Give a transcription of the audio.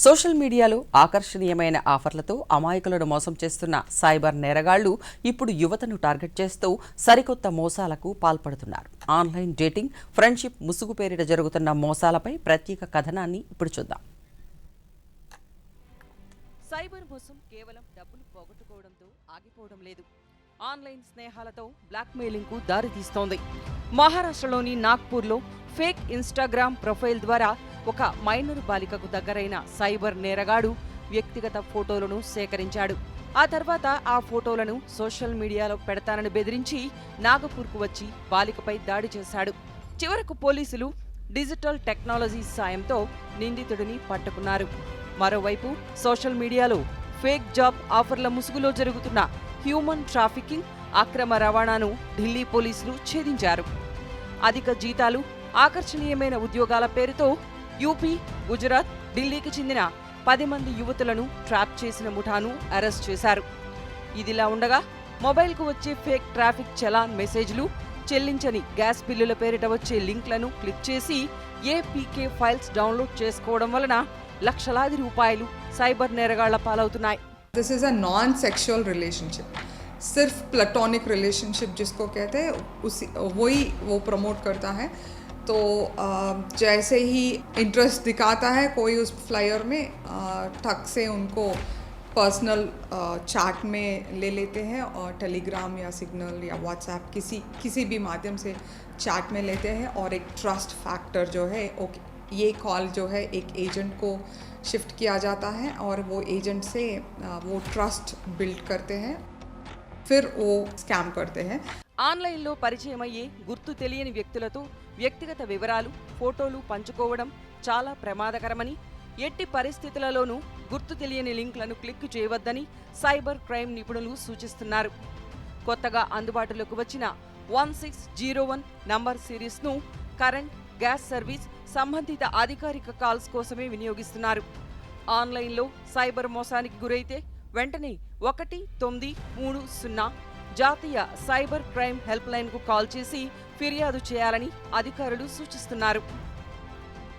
Social మీడియాలో ఆకర్షణీయమైన ఆఫర్లతో అమాయకులను మోసం చేస్తున్న సైబర్ నేరగాళ్లు ఇప్పుడు యువతను టార్గెట్ చేస్తూ సరికొత్త మోసాలకు పాల్పడుతున్నారు. ఆన్లైన్ డేటింగ్, ఫ్రెండ్షిప్ ముసుగు పేరిట జరుగుతున్న మోసాలపై ప్రత్యేక కథనాన్ని ఇప్పుడు చూద్దాం. సైబర్ మోసం కేవలం డబ్బులు పోగొట్టుకోవడంతో ఆగిపోవడం లేదు. ఆన్లైన్ స్నేహాలతో బ్లాక్మెయిలింగ్కు దారితీస్తోంది. మహారాష్ట్రలోని నాగ్పూర్లో ఫేక్ ఇన్స్టాగ్రామ్ ప్రొఫైల్ ద్వారా ఒక మైనర్ బాలికకు దగ్గరైన సైబర్ నేరగాడు వ్యక్తిగత ఫోటోలను సేకరించాడు. ఆ తర్వాత ఆ ఫోటోలను సోషల్ మీడియాలో పెడతానని బెదిరించి నాగపూర్కు వచ్చి బాలికపై దాడి చేశాడు. చివరకు పోలీసులు డిజిటల్ టెక్నాలజీ సాయంతో నిందితుడిని పట్టుకున్నారు. మరోవైపు సోషల్ మీడియాలో ఫేక్ జాబ్ ఆఫర్ల ముసుగులో జరుగుతున్న హ్యూమన్ ట్రాఫికింగ్, అక్రమ రవాణాను ఢిల్లీ పోలీసులు ఛేదించారు. అధిక జీతాలు, ఆకర్షణీయమైన ఉద్యోగాల పేరుతో యూపీ, గుజరాత్, ఢిల్లీకి చెందిన 10 మంది యువతులను ట్రాప్ చేసిన ముఠాను అరెస్ట్ చేశారు. ఇదిలా ఉండగా మొబైల్కు వచ్చే ఫేక్ ట్రాఫిక్ చలాన్ మెసేజ్లు, చెల్లించని గ్యాస్ బిల్లుల పేరిట వచ్చే లింక్లను క్లిక్ చేసి ఏపీకే ఫైల్స్ డౌన్లోడ్ చేసుకోవడం వలన లక్షలాది రూపాయలు సైబర్ నేరగాళ్ల పాలవుతున్నాయి. This is a non sexual relationship, सिर्फ प्लेटोनिक रिलेशनशिप जिसको कहते हैं उसी वो प्रमोट करता है. तो जैसे ही इंटरेस्ट दिखाता है कोई उस फ्लायर में, ठग से उनको पर्सनल चैट में ले लेते हैं और टेलीग्राम या सिग्नल या व्हाट्सएप किसी भी माध्यम से चैट में लेते हैं. और एक ट्रस्ट फैक्टर जो है, ये कॉल जो है एक एजेंट को शिफ्ट किया जाता है और वो एजेंट से वो ट्रस्ट बिल्ड करते हैं, फिर वो स्कैम करते हैं. ఆన్లైన్లో పరిచయమయ్యే గుర్తు తెలియని వ్యక్తులతో వ్యక్తిగత వివరాలు, ఫోటోలు పంచుకోవడం చాలా ప్రమాదకరమని, ఎట్టి పరిస్థితులలోనూ గుర్తు తెలియని లింక్లను క్లిక్ చేయవద్దని సైబర్ క్రైమ్ నిపుణులు సూచిస్తున్నారు. కొత్తగా అందుబాటులోకి వచ్చిన 1601 నంబర్ సిరీస్ను కరెంట్, గ్యాస్ సర్వీస్, సంబంధిత అధికారిక కాల్స్ కోసమే వినియోగిస్తున్నారు. ఆన్లైన్లో సైబర్ మోసానికి గురైతే వెంటనే 1930 జాతీయ సైబర్ క్రైమ్ హెల్ప్ లైన్కు కాల్ చేసి ఫిర్యాదు చేయాలని అధికారులు సూచిస్తున్నారు.